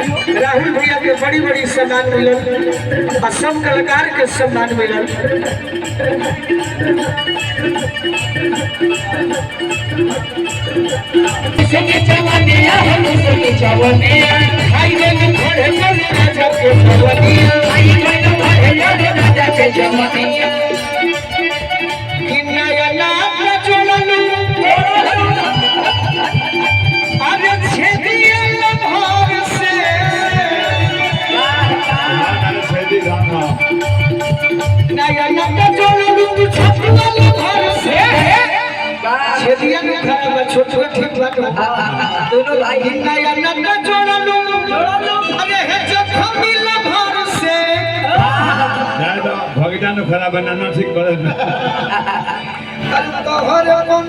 राहुल भैया के बड़ी बड़ी सम्मान मिलल और सब कलाकार के सम्मान मिलल। छोटे ठीक दोनों भाई नया नन्ना जोड़ा लो अरे है जब हम मिला भर से दादा भगवान खराब बनाना ठीक करे कल तो हर कौन